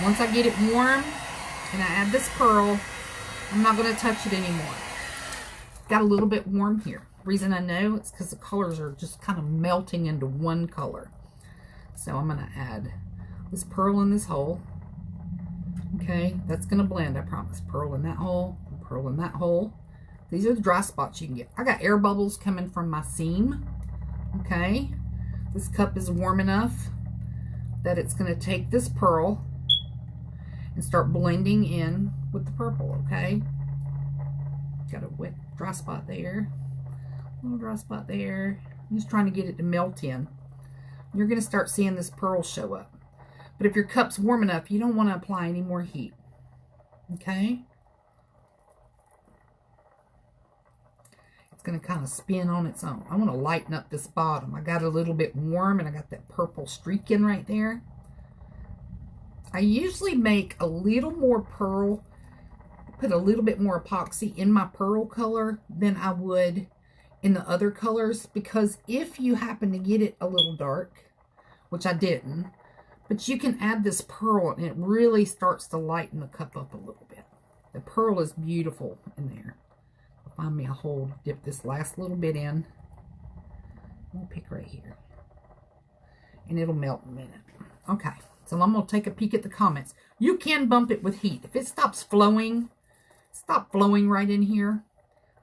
Speaker 1: Once I get it warm, and I add this pearl, I'm not going to touch it anymore. Got a little bit warm here. The reason I know it's because the colors are just kind of melting into one color. So I'm going to add this pearl in this hole. Okay, that's going to blend, I promise. Pearl in that hole, pearl in that hole. These are the dry spots you can get. I got air bubbles coming from my seam. Okay, this cup is warm enough that it's going to take this pearl and start blending in with the purple, okay? Got a wet, dry spot there. A little dry spot there. I'm just trying to get it to melt in. You're going to start seeing this pearl show up. But if your cup's warm enough, you don't want to apply any more heat. Okay? It's going to kind of spin on its own. I want to lighten up this bottom. I got it a little bit warm, and I got that purple streak in right there. I usually make a little more pearl, put a little bit more epoxy in my pearl color than I would in the other colors, because if you happen to get it a little dark, which I didn't, but you can add this pearl and it really starts to lighten the cup up a little bit. The pearl is beautiful in there. I'll find me a hole, dip this last little bit in. We'll pick right here. And it'll melt in a minute. Okay, so I'm going to take a peek at the comments. You can bump it with heat. If it stops flowing, stop flowing right in here.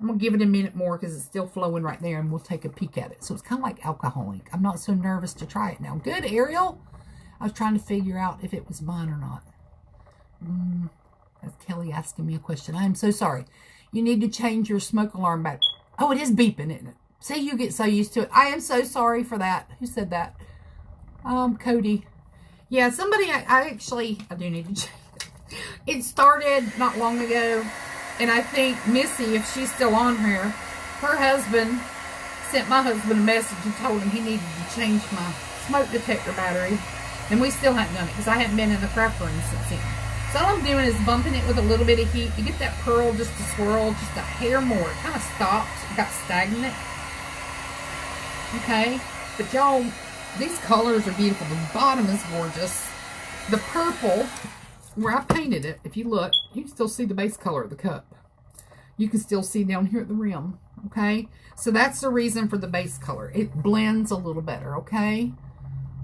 Speaker 1: I'm going to give it a minute more because it's still flowing right there, and we'll take a peek at it. So it's kind of like alcohol ink. I'm not so nervous to try it now. Good, Ariel. I was trying to figure out if it was mine or not. That's Kelly asking me a question. I am so sorry. You need to change your smoke alarm back. Oh, it is beeping, isn't it? See, you get so used to it. I am so sorry for that. Who said that? Cody. Yeah, somebody, I do need to change it. It started not long ago, and I think Missy, if she's still on here, her husband sent my husband a message and told him he needed to change my smoke detector battery. And we still haven't done it because I haven't been in the craft room since then. So all I'm doing is bumping it with a little bit of heat to get that pearl just to swirl just a hair more. It kind of stopped. It got stagnant. Okay. But y'all, these colors are beautiful. The bottom is gorgeous. The purple, where I painted it, if you look, you can still see the base color of the cup. You can still see down here at the rim. Okay. So that's the reason for the base color. It blends a little better. Okay.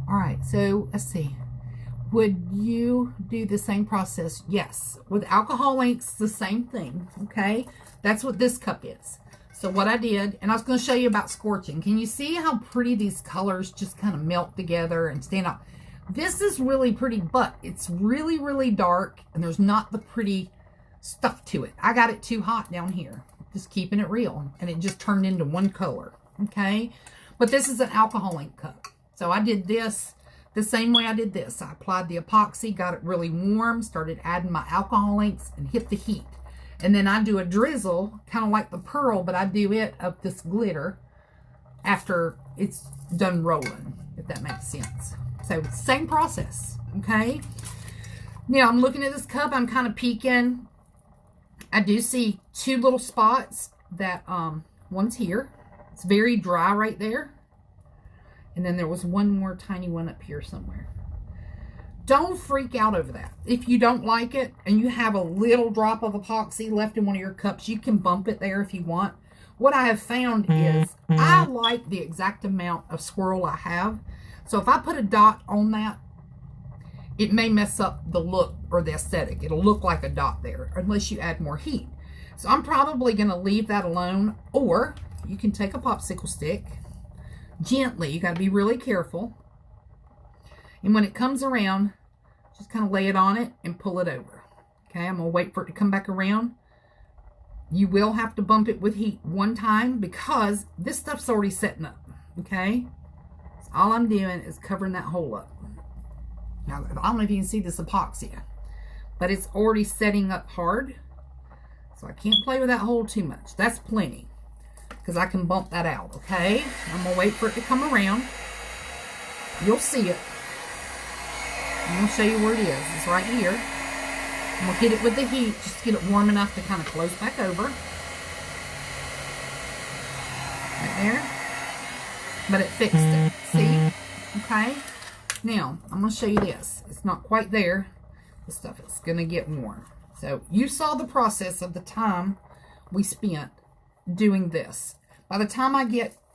Speaker 1: All right, so let's see. Would you do the same process? Yes. With alcohol inks, the same thing, okay? That's what this cup is. So what I did, and I was going to show you about scorching. Can you see how pretty these colors just kind of melt together and stand out? This is really pretty, but it's really, really dark, and there's not the pretty stuff to it. I got it too hot down here, just keeping it real, and it just turned into one color, okay? But this is an alcohol ink cup. So I did this the same way I did this. I applied the epoxy, got it really warm, started adding my alcohol inks, and hit the heat. And then I do a drizzle, kind of like the pearl, but I do it of this glitter after it's done rolling, if that makes sense. So same process, okay? Now I'm looking at this cup, I'm kind of peeking. I do see two little spots that, one's here. It's very dry right there. And then there was one more tiny one up here somewhere. Don't freak out over that. If you don't like it and you have a little drop of epoxy left in one of your cups, you can bump it there if you want. What I have found is I like the exact amount of swirl I have. So if I put a dot on that, it may mess up the look or the aesthetic. It'll look like a dot there unless you add more heat. So I'm probably going to leave that alone, or you can take a popsicle stick. Gently, you got to be really careful. And when it comes around, just kind of lay it on it and pull it over. Okay, I'm going to wait for it to come back around. You will have to bump it with heat one time because this stuff's already setting up. Okay, so all I'm doing is covering that hole up. Now, I don't know if you can see this epoxy, but it's already setting up hard. So I can't play with that hole too much. That's plenty. Because I can bump that out, okay? I'm going to wait for it to come around. You'll see it. I'm going to show you where it is. It's right here. I'm going to hit it with the heat just to get it warm enough to kind of close back over. Right there. But it fixed it. See? Okay? Now, I'm going to show you this. It's not quite there. The stuff is going to get warm. So, you saw the process of the time we spent doing this. By the time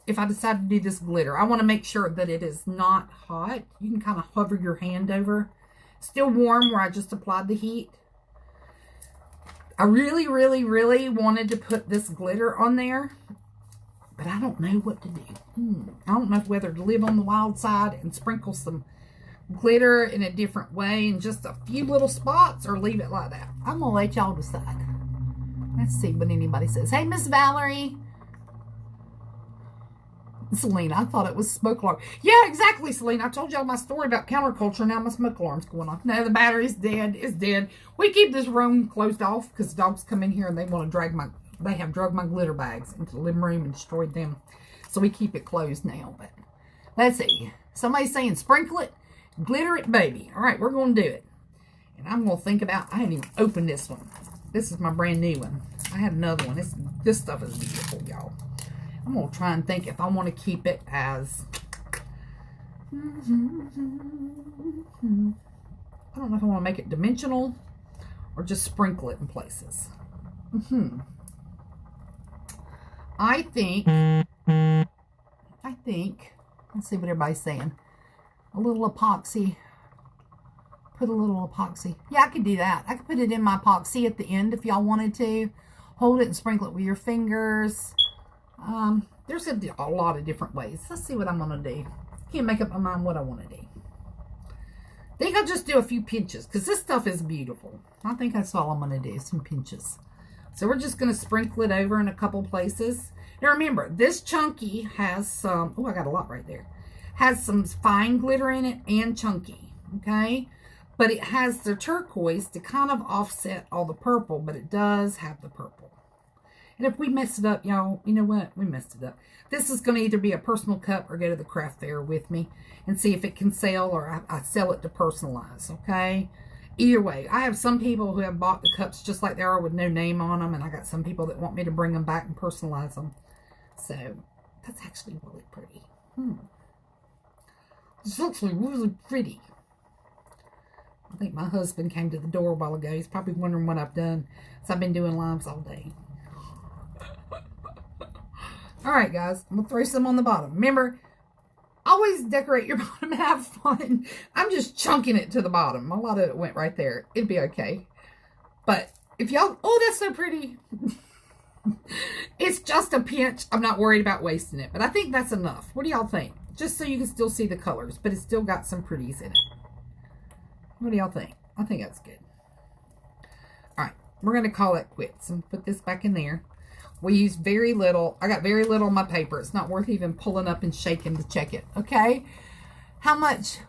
Speaker 1: if I decide to do this glitter, I want to make sure that it is not hot. You can kind of hover your hand over. Still warm where I just applied the heat. I really, really, really wanted to put this glitter on there, but I don't know what to do. I don't know whether to live on the wild side and sprinkle some glitter in a different way in just a few little spots or leave it like that. I'm going to let y'all decide. Let's see what anybody says. Hey, Miss Valerie. Selena, I thought it was smoke alarm. Yeah, exactly, Selena. I told y'all my story about counterculture. Now my smoke alarm's going off. No, the battery's dead. It's dead. We keep this room closed off because dogs come in here and they want to they have drugged my glitter bags into the living room and destroyed them. So we keep it closed now. But let's see. Somebody's saying sprinkle it, glitter it, baby. All right, we're going to do it. And I'm going to think about, I haven't even opened this one. This is my brand new one. I had another one. This stuff is beautiful, y'all. I'm going to try and think if I want to keep it as... I don't know if I want to make it dimensional or just sprinkle it in places. I think, let's see what everybody's saying. A little epoxy. Put a little epoxy. Yeah, I could do that. I could put it in my epoxy at the end if y'all wanted to. Hold it and sprinkle it with your fingers. There's a lot of different ways. Let's see what I'm going to do. Can't make up my mind what I want to do. I think I'll just do a few pinches because this stuff is beautiful. I think that's all I'm going to do, some pinches. So we're just going to sprinkle it over in a couple places. Now remember, this chunky has some, oh, I got a lot right there. Has some fine glitter in it and chunky, okay? But it has the turquoise to kind of offset all the purple, but it does have the purple. And if we mess it up, y'all, you know what? We messed it up. This is going to either be a personal cup or go to the craft fair with me and see if it can sell, or I sell it to personalize, okay? Either way, I have some people who have bought the cups just like they are with no name on them, and I got some people that want me to bring them back and personalize them. So, that's actually really pretty. It's actually really pretty. I think my husband came to the door a while ago. He's probably wondering what I've done. So I've been doing lives all day. Alright guys, I'm going to throw some on the bottom. Remember, always decorate your bottom and have fun. I'm just chunking it to the bottom. A lot of it went right there. It'd be okay. But if y'all, oh, that's so pretty. It's just a pinch. I'm not worried about wasting it. But I think that's enough. What do y'all think? Just so you can still see the colors. But it's still got some pretties in it. What do y'all think? I think that's good. Alright, we're going to call it quits and put this back in there. We use very little. I got very little on my paper. It's not worth even pulling up and shaking to check it. Okay? How much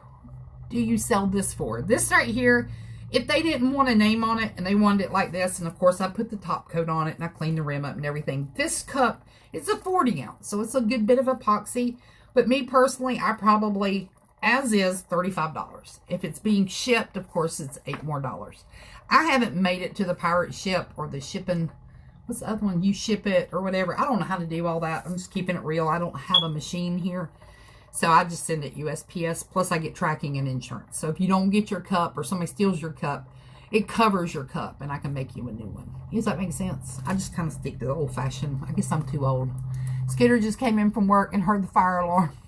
Speaker 1: do you sell this for? This right here, if they didn't want a name on it and they wanted it like this, and of course I put the top coat on it and I cleaned the rim up and everything. This cup, it's a 40 ounce. So it's a good bit of epoxy. But me personally, I probably, as is, $35. If it's being shipped, of course, it's $8 more. I haven't made it to the pirate ship or the shipping. What's the other one? You ship it or whatever. I don't know how to do all that. I'm just keeping it real. I don't have a machine here. So I just send it USPS. Plus I get tracking and insurance. So if you don't get your cup or somebody steals your cup, it covers your cup and I can make you a new one. Does that make sense? I just kind of stick to the old fashioned. I guess I'm too old. Scooter just came in from work and heard the fire alarm.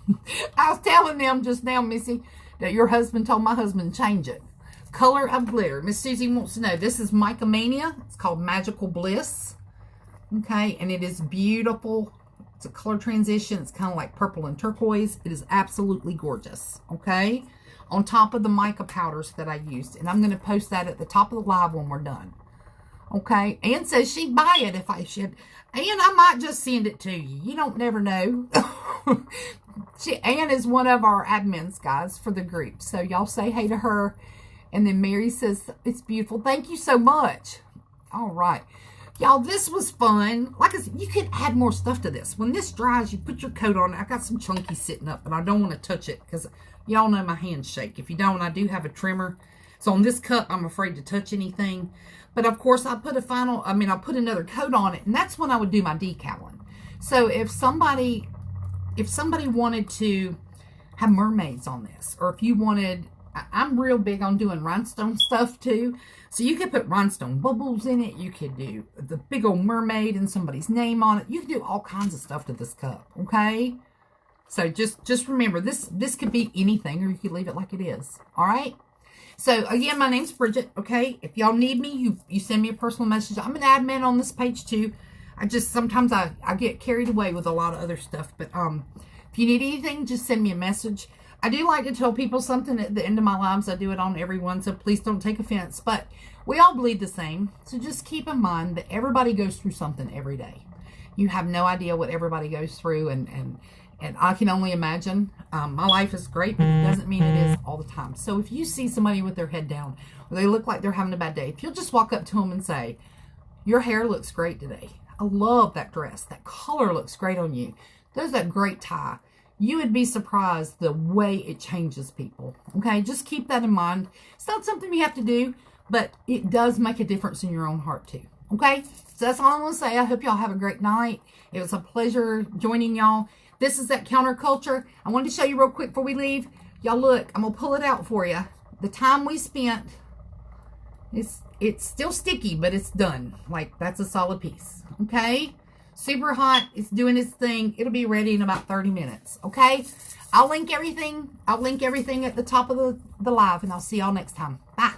Speaker 1: I was telling them just now, Missy, that your husband told my husband to change it. Color of glitter. Miss Susie wants to know. This is Mica Mania. It's called Magical Bliss. Okay, and it is beautiful. It's a color transition. It's kind of like purple and turquoise. It is absolutely gorgeous. Okay, on top of the mica powders that I used. And I'm going to post that at the top of the live when we're done. Okay, Ann says she'd buy it if I should. Ann, I might just send it to you. You don't never know. Ann is one of our admins, guys, for the group. So y'all say hey to her. And then Mary says, it's beautiful. Thank you so much. All right. Y'all, this was fun. Like I said, you could add more stuff to this. When this dries, you put your coat on. I got some chunky sitting up, but I don't want to touch it because y'all know my hands shake. If you don't, I do have a trimmer. So on this cup, I'm afraid to touch anything. But of course, I'll put another coat on it, and that's when I would do my decaling. So if somebody wanted to have mermaids on this, or if you wanted, I'm real big on doing rhinestone stuff too. So you could put rhinestone bubbles in it. You could do the big old mermaid and somebody's name on it. You can do all kinds of stuff to this cup, okay? So just remember, this could be anything, or you could leave it like it is, all right? So again, my name's Bridget, okay? If y'all need me, you send me a personal message. I'm an admin on this page too. Sometimes I get carried away with a lot of other stuff. But if you need anything, just send me a message. I do like to tell people something at the end of my lives. I do it on everyone, so please don't take offense. But We all bleed the same. So just keep in mind that everybody goes through something every day. You have no idea what everybody goes through, and I can only imagine. My life is great, but it doesn't mean it is all the time. So if you see somebody with their head down, or they look like they're having a bad day, if you'll just walk up to them and say, your hair looks great today. I love that dress. That color looks great on you. There's that great tie. You would be surprised the way it changes people. Okay, just keep that in mind. It's not something you have to do, but it does make a difference in your own heart too. Okay, so that's all I'm going to say. I hope y'all have a great night. It was a pleasure joining y'all. This is that counterculture. I wanted to show you real quick before we leave. Y'all look, I'm going to pull it out for you. The time we spent, it's still sticky, but it's done. Like, that's a solid piece. Okay, super hot. It's doing its thing. It'll be ready in about 30 minutes. Okay, I'll link everything. I'll link everything at the top of the live, and I'll see y'all next time. Bye.